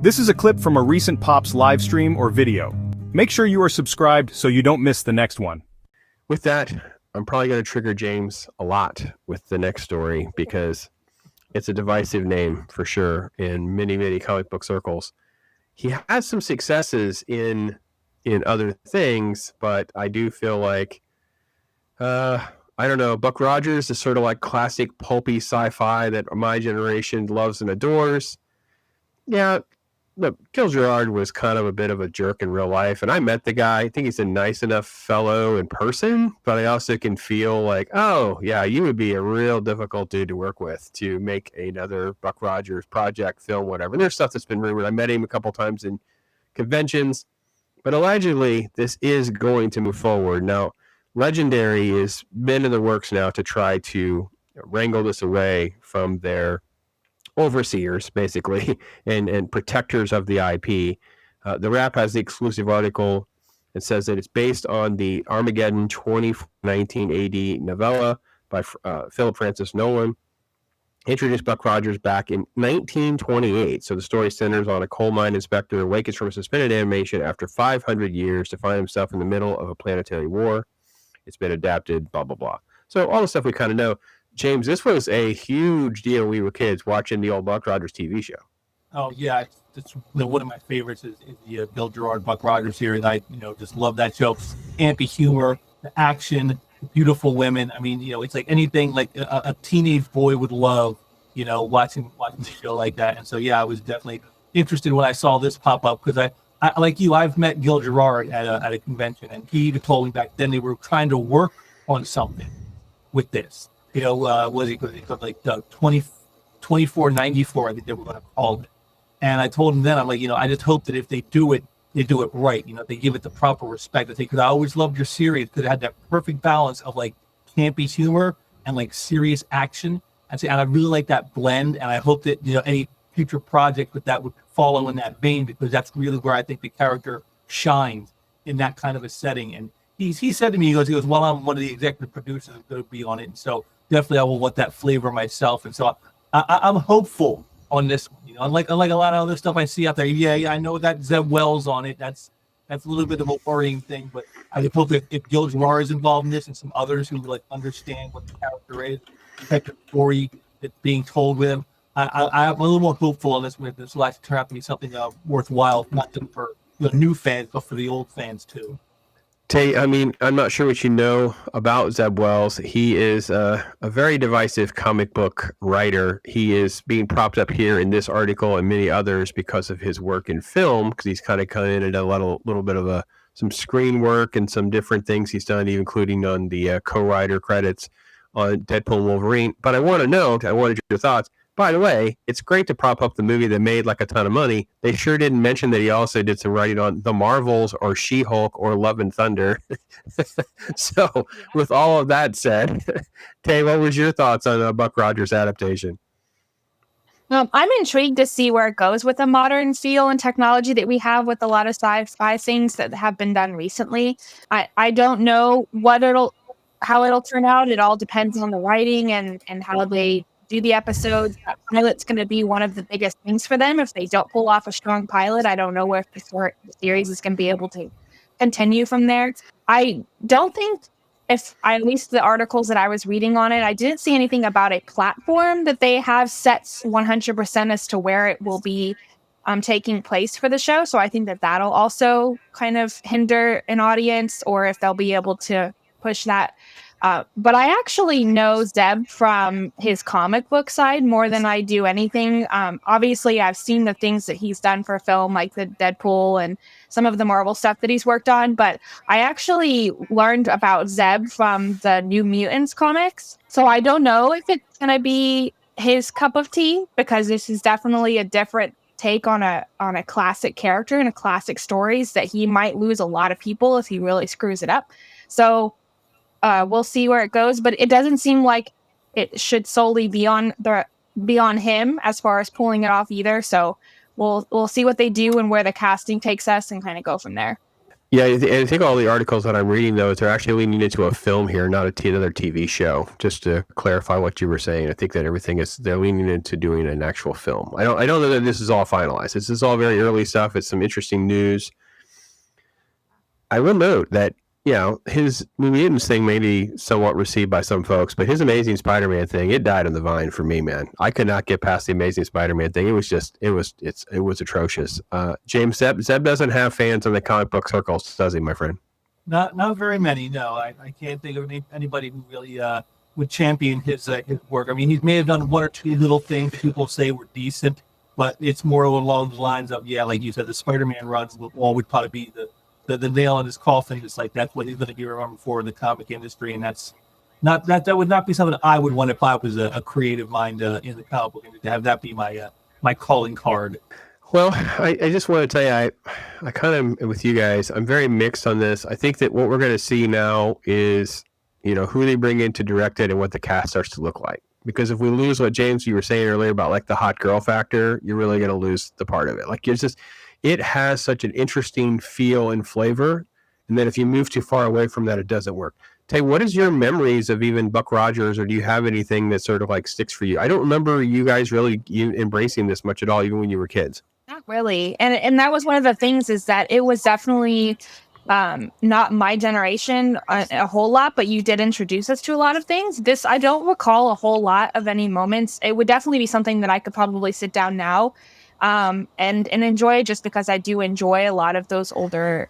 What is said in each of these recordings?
This is a clip from a recent Pops live stream or video. Make sure you are subscribed so you don't miss the next one. With that, I'm probably going to trigger James a lot with the next story because it's a divisive name for sure in many, many comic book circles. He has some successes in other things, but I do feel like, I don't know, Buck Rogers is sort of like classic pulpy sci-fi that my generation loves and adores. Yeah, look, Gil Gerard was kind of a bit of a jerk in real life, and I met the guy. I think he's a nice enough fellow in person, but I also can feel like, oh, yeah, you would be a real difficult dude to work with to make another Buck Rogers project, film, whatever. And there's stuff that's been rumored. I met him a couple times in conventions, but allegedly this is going to move forward. Now, Legendary has been in the works now to try to wrangle this away from their overseers, basically, and protectors of the IP. The Wrap has the exclusive article. It says that it's based on the Armageddon 2019 AD novella by Philip Francis Nolan. Introduced Buck Rogers back in 1928. So the story centers on a coal mine inspector who awakens from a suspended animation after 500 years to find himself in the middle of a planetary war. It's been adapted, blah, blah, blah. So all the stuff we kind of know. James, this was a huge deal when we were kids watching the old Buck Rogers TV show. Oh, yeah. It's one of my favorites is the Gil Gerard Buck Rogers series. I just love that show. Ampy humor, the action, the beautiful women. I mean, it's like anything like a teenage boy would love, watching the show like that. And so, yeah, I was definitely interested when I saw this pop up because I like you, I've met Gil Gerard at a convention, and he told me back then they were trying to work on something with this. Was it like 2494, I think they were going to call it. And I told him then, I'm like, I just hope that if they do it right. They give it the proper respect. Because I always loved your series because it had that perfect balance of like campy humor and like serious action. And I really like that blend. And I hope that, any future project with that would follow in that vein, because that's really where I think the character shines in that kind of a setting. And he said to me, he goes, well, I'm one of the executive producers going to be on it. And so definitely I will want that flavor myself. And so I'm hopeful on this one. Unlike a lot of other stuff I see out there. Yeah, I know that Zeb Wells on it. That's a little bit of a worrying thing, but I hope that if Gil Gerard is involved in this and some others who like understand what the character is, the type of story that's being told with him, I'm a little more hopeful on this one. This will actually turn out to be something worthwhile, not just for the new fans, but for the old fans too. Tay, I mean, I'm not sure what you know about Zeb Wells. He is a very divisive comic book writer. He is being propped up here in this article and many others because of his work in film, because he's kind of come in and a little bit of some screen work and some different things he's done, including on the co-writer credits on Deadpool and Wolverine. But I wanted your thoughts. By the way, it's great to prop up the movie that made like a ton of money. They sure didn't mention that he also did some writing on The Marvels or She-Hulk or Love and Thunder. So with all of that said, Tay, what was your thoughts on Buck Rogers adaptation? I'm intrigued to see where it goes with the modern feel and technology that we have with a lot of sci-fi things that have been done recently. I don't know how it'll turn out. It all depends on the writing and how they do the episodes. That pilot's going to be one of the biggest things for them. If they don't pull off a strong pilot, I don't know if the series is going to be able to continue from there. I don't think, at least the articles that I was reading on it, I didn't see anything about a platform that they have set 100% as to where it will be taking place for the show. So I think that'll also kind of hinder an audience, or if they'll be able to push that. But I actually know Zeb from his comic book side more than I do anything. Obviously, I've seen the things that he's done for film, like the Deadpool and some of the Marvel stuff that he's worked on. But I actually learned about Zeb from the New Mutants comics. So I don't know if it's going to be his cup of tea, because this is definitely a different take on a classic character and a classic stories that he might lose a lot of people if he really screws it up. So we'll see where it goes, but it doesn't seem like it should solely be on him as far as pulling it off either. So we'll see what they do and where the casting takes us and kind of go from there. Yeah, I think all the articles that I'm reading, though, they're actually leaning into a film here, not another TV show. Just to clarify what you were saying, I think that they're leaning into doing an actual film. I don't know that this is all finalized. This is all very early stuff. It's some interesting news. I will note that, his Mutants thing may be somewhat received by some folks, but his Amazing Spider-Man thing, it died on the vine for me, man. I could not get past the Amazing Spider-Man thing. It was atrocious. James, Zeb doesn't have fans in the comic book circles, does he, my friend? Not very many. No, I can't think of anybody who really would champion his work. I mean, he may have done one or two little things people say were decent, but it's more along the lines of, like you said, the Spider-Man runs would probably be the nail in his coffin. It's like that's what he's going to be remembered for in the comic industry, and that would not be something I would want if I was a creative mind in the comic book industry, to have that be my calling card. Well, I just want to tell you, I kind of, with you guys, I'm very mixed on this. I think that what we're going to see now is, who they bring in to direct it and what the cast starts to look like. Because if we lose what, James, you were saying earlier about like the hot girl factor, you're really going to lose the part of it. Like it has such an interesting feel and flavor. And then if you move too far away from that, it doesn't work. Tay, what is your memories of even Buck Rogers, or do you have anything that sort of like sticks for you? I don't remember you guys really embracing this much at all, even when you were kids. Not really. And that was one of the things, is that it was definitely not my generation a whole lot, but you did introduce us to a lot of things. This, I don't recall a whole lot of any moments. It would definitely be something that I could probably sit down now and enjoy, just because I do enjoy a lot of those older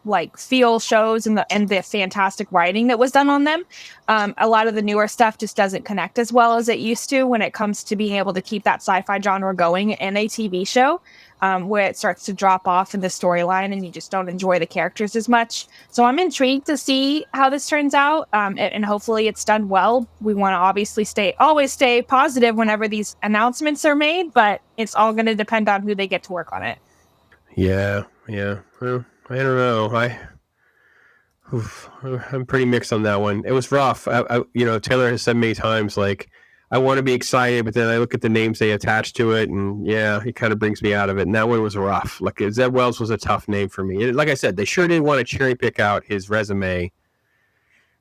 like feel shows and the fantastic writing that was done on them. A lot of the newer stuff just doesn't connect as well as it used to when it comes to being able to keep that sci-fi genre going in a TV show, where it starts to drop off in the storyline and you just don't enjoy the characters as much. So I'm intrigued to see how this turns out, and hopefully it's done well. We want to obviously always stay positive whenever these announcements are made, but it's all going to depend on who they get to work on it. Yeah. Well, I don't know. I'm pretty mixed on that one. It was rough. Taylor has said many times, like, I want to be excited, but then I look at the names they attach to it, and it kind of brings me out of it. And that one was rough. Like, Zeb Wells was a tough name for me. Like I said, they sure did want to cherry pick out his resume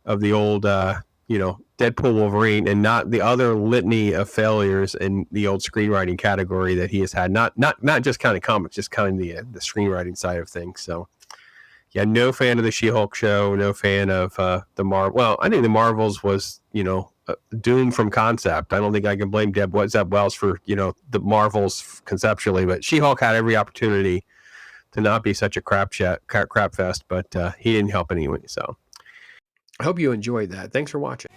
of the old, Deadpool Wolverine, and not the other litany of failures in the old screenwriting category that he has had. Not just counting comics, just counting the screenwriting side of things. So, yeah, no fan of the She-Hulk show, no fan of the Marvel. Well, I think the Marvels was, doomed from concept. I don't think I can blame Zeb Wells for, the Marvels conceptually, but She-Hulk had every opportunity to not be such a crap fest, but he didn't help anyway. So I hope you enjoyed that. Thanks for watching.